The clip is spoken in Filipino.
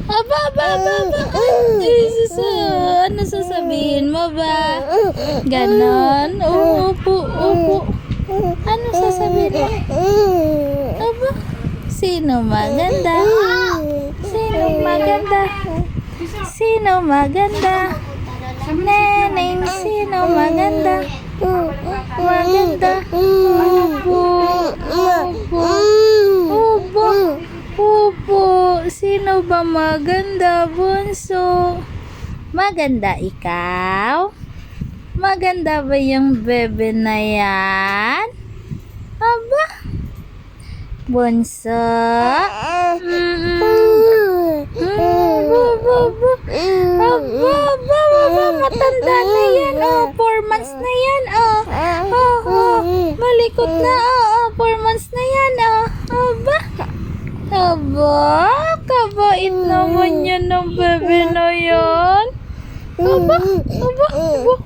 Aba, aba, aba, aba. Ay, Jesus, ano sasabihin mo ba? Ganon. Upo, upo. Ano sasabihin mo? Aba, sino maganda? Sino maganda? Sino maganda? Neneng, sino maganda? Maganda. Upo, upo, upo, upo. Sino ba maganda, bunso? Maganda ikaw? Maganda ba yung bebe na yan? Aba, bunso? Aba, aba, aba, matanda na yan, 4 months na yan, malikot na, 4 months na yan, aba, aba, kabait naman yan ng bebe na yan, aba, aba, aba,